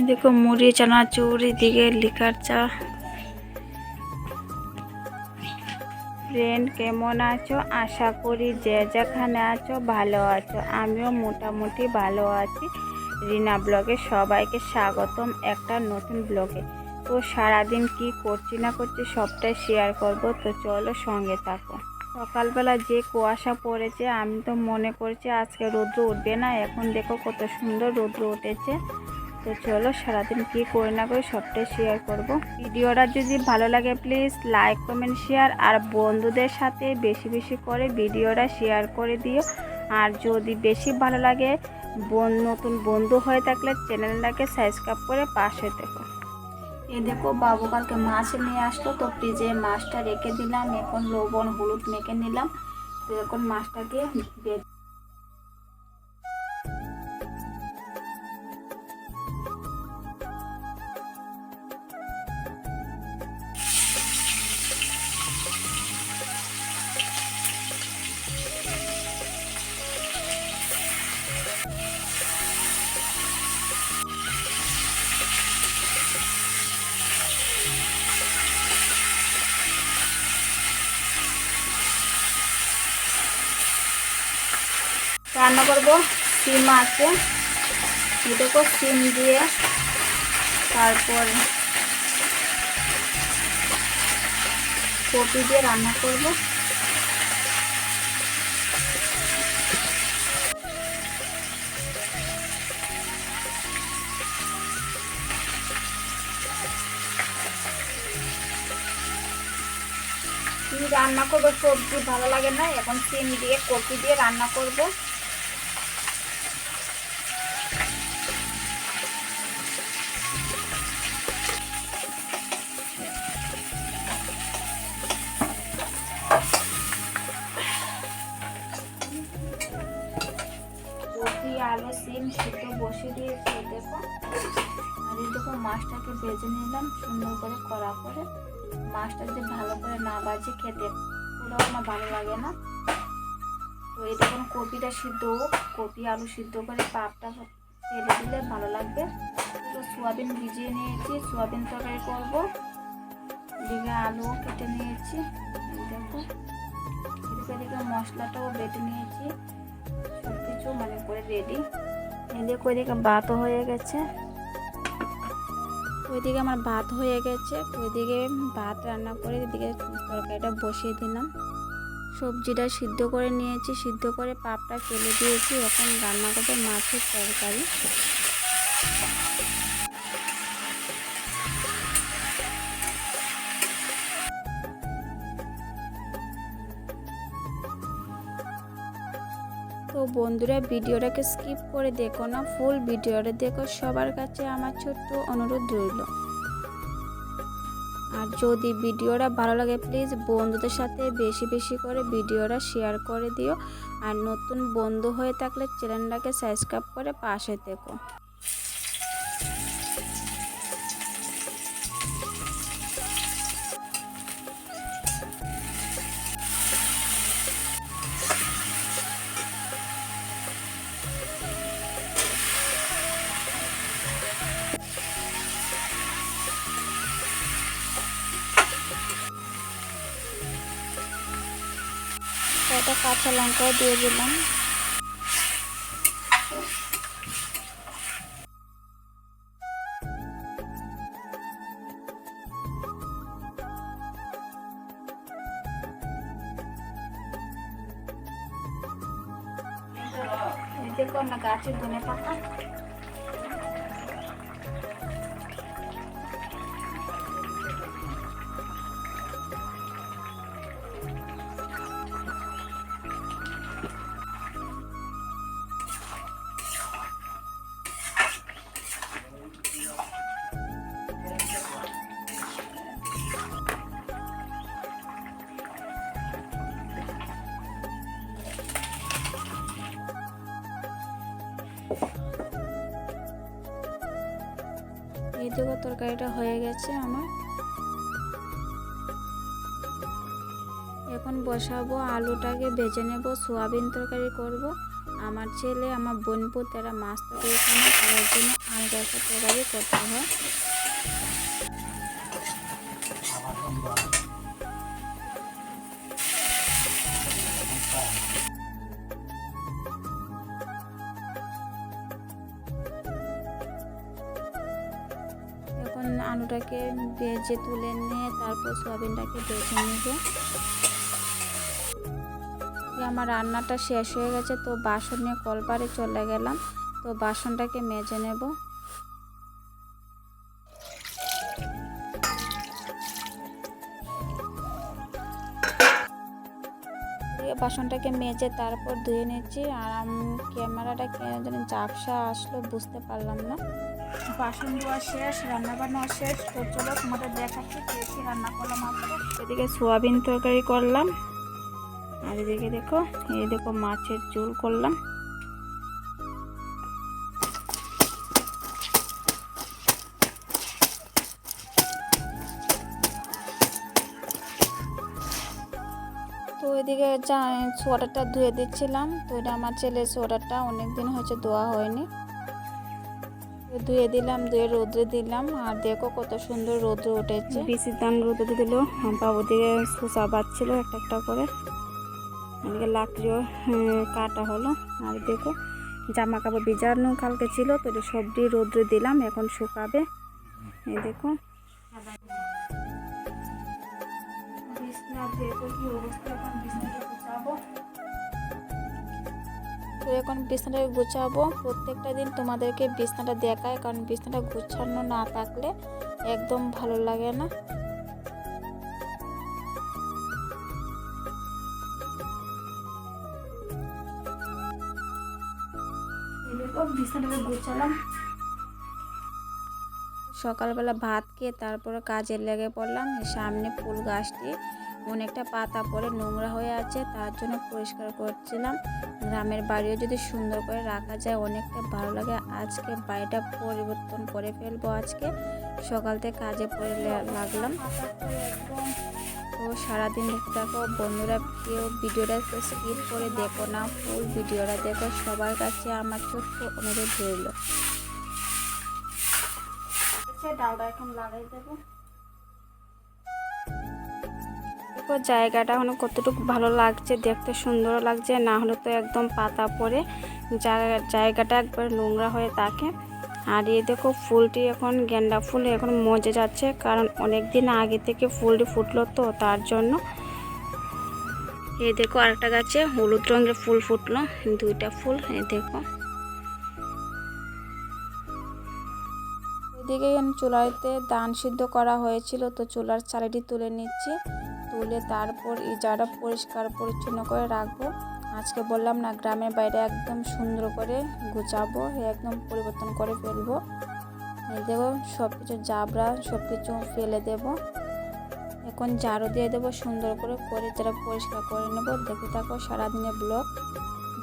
দেখো মুড়ি চানাচুর, এদিকে লিকার চা। ফ্রেন্ড কেমন আছো? আশা করি যে যেখানে আছো ভালো আছো। আমিও মোটামুটি ভালো আছি। রিনা ব্লগে সবাইকে স্বাগতম একটা নতুন ব্লগে। তো সারাদিন কি করছি না করছি সবটাই শেয়ার করব, তো চলো সঙ্গে থাকো। সকালবেলা যে কুয়াশা পড়েছে, আমি তো মনে করছি আজকে রৌদ্র উঠবে না। এখন দেখো কত সুন্দর রৌদ্র উঠেছে। তো চলো সারাদিন কি করি না করি সবটাই শেয়ার করব। ভিডিওটা যদি ভালো লাগে প্লিজ লাইক কমেন্ট শেয়ার, আর বন্ধুদের সাথে বেশি বেশি করে ভিডিওটা শেয়ার করে দিও। আর যদি বেশি ভালো লাগে, নতুন বন্ধু হয়ে থাকলে চ্যানেলটাকে সাবস্ক্রাইব করে পাশে থেকো। এ দেখো বাবু কালকে মাছ নিয়ে আসলো, তো ফ্রিজে মাছটা রেখে দিলাম। এখন লবণ হলুদ মেখে নিলাম। তো এখন মাছটাকে রান্না করবো। সিম আছে, দেখো সিম দিয়ে তারপর কপি দিয়ে রান্না করব। কি রান্না করবো, সবজি ভালো লাগে না, এখন সিম দিয়ে কপি দিয়ে রান্না করব। কপি আলু সিম সিদ্ধ বসিয়ে দিয়েছি। দেখো আর এই দেখো মাছটাকে ভেজে নিলাম সুন্দর করে কড়া করে। মাছটা যদি ভালো করে না ভাজি খেতে পুরো আমার ভালো লাগে না। তো এই দেখুন কপিটা সিদ্ধ হোক, কপি আলু সিদ্ধ করে পাপটা ফেলে দিলে ভালো লাগবে। তো সোয়াবিন ভিজিয়ে নিয়েছি, সোয়াবিন তরকারি করবো। এদিকে আলুও কেটে নিয়েছি। দেখো এদিকে মশলাটাও বেটে নিয়েছি, সব কিছু মানে করে রেডি। এদিকে ওইদিকে ভাতও হয়ে গেছে। ওইদিকে আমার ভাত হয়ে গেছে, ওইদিকে ভাত রান্না করে এদিকে তরকারিটা বসিয়ে দিলাম। সবজিটা সিদ্ধ করে নিয়েছি, সিদ্ধ করে পাপটা ফেলে দিয়েছি। এখন রান্না করবো মাছের তরকারি। তো বন্ধুরা ভিডিওটাকে স্কিপ করে দেখো না, ফুল ভিডিওটা দেখো। সবার কাছে আমার ছোট্ট অনুরোধ রইল। আর যদি ভিডিওটা ভালো লাগে প্লিজ বন্ধুদের সাথে বেশি বেশি করে ভিডিওটা শেয়ার করে দিও। আর নতুন বন্ধু হয়ে থাকলে চ্যানেলটাকে সাবস্ক্রাইব করে পাশে থেকো। কটা কাঁচা লঙ্কাও দিয়ে দিলাম। দেখো না গাছের ধনে পাতা। এই দেখো তরকারিটা হয়ে গেছে আমার। এখন বসাবো, আলুটাকে ভেজে নেব, সোয়াবিন তরকারি করব। আমার ছেলে আমার বোনপু তারা মাছ তরকারি খায় না, তাদের জন্য আলাদা একটা তরকারি করতে হয়। এখন আলুটাকে ভেজে তুলে নিয়ে তারপর সয়াবিনটাকে ভেজে নেব। আমার রান্নাটা শেষ হয়ে গেছে, তো বাসন নিয়ে কলপারে চলে গেলাম, তো বাসনটাকে মেজে নেব। বাসনটাকে মেজে তারপর ধুয়ে নিচ্ছি। আর ক্যামেরাটা কেন যেন ঝাপসা আসলো বুঝতে পারলাম না। বাসন ধোয়া শেষ, রান্না বান্না শেষ, তো চলো তোমাদের দেখাচ্ছি কি রান্না করলাম। এদিকে সোয়াবিন তরকারি করলাম, আর এদিকে দেখো এই দেখো মাছের ঝোল করলাম। তো এদিকে সোয়েটারটা ধুয়ে দিচ্ছিলাম, তো এটা আমার ছেলের সোয়েটারটা অনেকদিন হয়েছে ধোয়া হয়নি, ধুয়ে দিলাম, ধুয়ে রোদ্রে দিলাম। আর দেখো কত সুন্দর রোদ্র উঠেছে। বেশি দান রোদ্রে দিল, বাবু দিকে শসা বাচ্ছিল একটা একটা করে, এদিকে লাকড়িও কাটা হলো। আর দেখো জামা কাপড় ভিজানো কালকে ছিল, তো এটা সবটি রোদ্রে দিলাম, এখন শুকাবে। এই দেখো কি অবস্থা, এখন বিছনাটা গুছাবো। তো এখন বিছনাটা গুছাবো। প্রত্যেকটা দিন তোমাদেরকে বিছনাটা দেখায়, কারণ বিছনাটা গুছানো না থাকলে একদম ভালো লাগে না। বিছনাটাকে গুছালাম। সকালবেলা ভাত খেয়ে তারপরে কাজে লেগে পড়লাম। সামনে ফুল গাছটি অনেকটা পাতা পড়ে নোংরা হয়ে আছে, তার জন্য পরিষ্কার করছিলাম। গ্রামের বাড়িও যদি সুন্দর করে রাখা যায় অনেকটা ভালো লাগে। আজকে বাড়িটা পরিবর্তন করে ফেলবো, আজকে সকাল থেকে কাজে পড়ে লাগলাম। তো সারাদিন দেখো বন্ধুরা, কেউ ভিডিওটা স্কিপ করে দেখো না, ফুল ভিডিওটা দেখো। সবার কাছে আমার ছোট্ট অনুরোধ রইল। ডালটা এখন লাগাই দেবো। জায়গাটা এখন কতটুকু ভালো লাগছে, দেখতে সুন্দর লাগছে, না হলে তো একদম পাতা পড়ে জায়গাটা একবার নোংরা হয়ে থাকে। আর এই দেখো ফুলটি এখন গেন্দা ফুল এখন মজে যাচ্ছে, কারণ অনেক দিন আগে থেকে ফুলটি ফুটলো, তো তার জন্য। এই দেখো আরেকটা গাছে হলুদ রঙের ফুল ফুটলো, দুইটা ফুল। এই দেখো এদিকে চুলাতে ধান সিদ্ধ করা হয়েছিল, তো চুলার চালিটি তুলে নিচ্ছি। তুলে তারপর এই জায়গাটা পরিষ্কার পরিচ্ছন্ন করে রাখবো। আজকে বললাম না, গ্রামের বাইরে একদম সুন্দর করে গুছাবো, একদম পরিবর্তন করে ফেলবো। এই দেখো সব কিছু জাবরা সব কিছু ফেলে দেব। এখন ঝাড়ু দিয়ে দেবো সুন্দর করে যারা পরিষ্কার করে নেব। দেখতে থাকো সারাদিনের ব্লগ।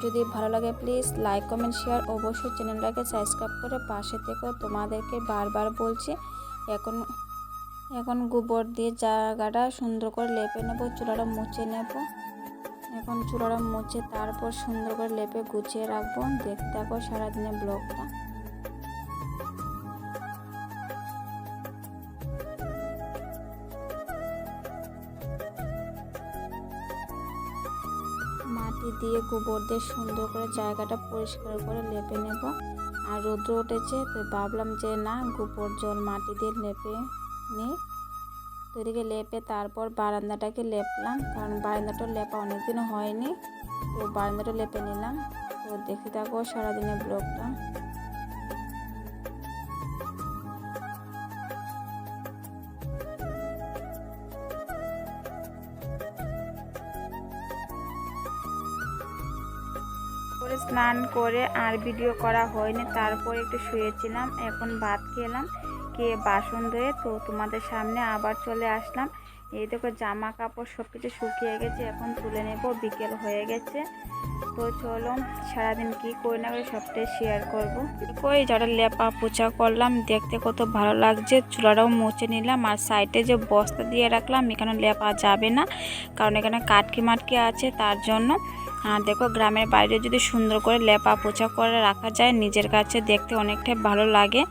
যদি ভালো লাগে প্লিজ লাইক কমেন্ট শেয়ার, অবশ্যই চ্যানেলটাকে সাবস্ক্রাইব করে পাশে থেকো। তোমাদেরকে বারবার বলছি, এখন গোবর দিয়ে জায়গাটা সুন্দর করে লেপে নেব, চুলাটা মুছে নেব। এখন চুলাটা মুছে তারপর সুন্দর করে লেপে গুছিয়ে রাখবো। দেখতে থাকো সারাদিনের ব্লগটা। মাটি দিয়ে গোবর দিয়ে সুন্দর করে জায়গাটা পরিষ্কার করে লেপে নেব। আর রৌদ্র উঠেছে, তো ভাবলাম যে না, গোবর জল মাটি দিয়ে লেপে নিই। তো এদিকে লেপে তারপর বারান্দাটাকে লেপলাম, কারণ বারান্দাটা লেপা অনেকদিনও হয়নি, তো বারান্দাটা লেপে নিলাম। তো দেখতে থাকো সারাদিনের ব্লগটা। স্নান করে আর ভিডিও করা হয়নি, তারপর একটু শুয়েছিলাম। এখন ভাত খেলাম, খেয়ে বাসন ধুয়ে তো তোমাদের সামনে আবার চলে আসলাম। এই দেখো জামা কাপড় সব কিছু শুকিয়ে গেছে, এখন তুলে নেব, বিকেল হয়ে গেছে। তো চলো সারাদিন কি করি না করি সবটাই শেয়ার করবো। ওই যারা লেপা পোছা করলাম, দেখতে কত ভালো লাগছে। চুলাটাও মুছে নিলাম, আর সাইডে যে বস্তা দিয়ে রাখলাম, এখানে লেপা যাবে না, কারণ এখানে কাটকি মাটকি আছে তার জন্য। আর দেখো গ্রামের বাইরে যদি সুন্দর করে লেপা পোছা করে রাখা যায়, নিজের কাছে দেখতে অনেকটাই ভালো লাগে।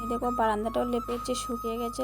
এই দেখো বারান্দাটাও লেপেছে, শুকিয়ে গেছে।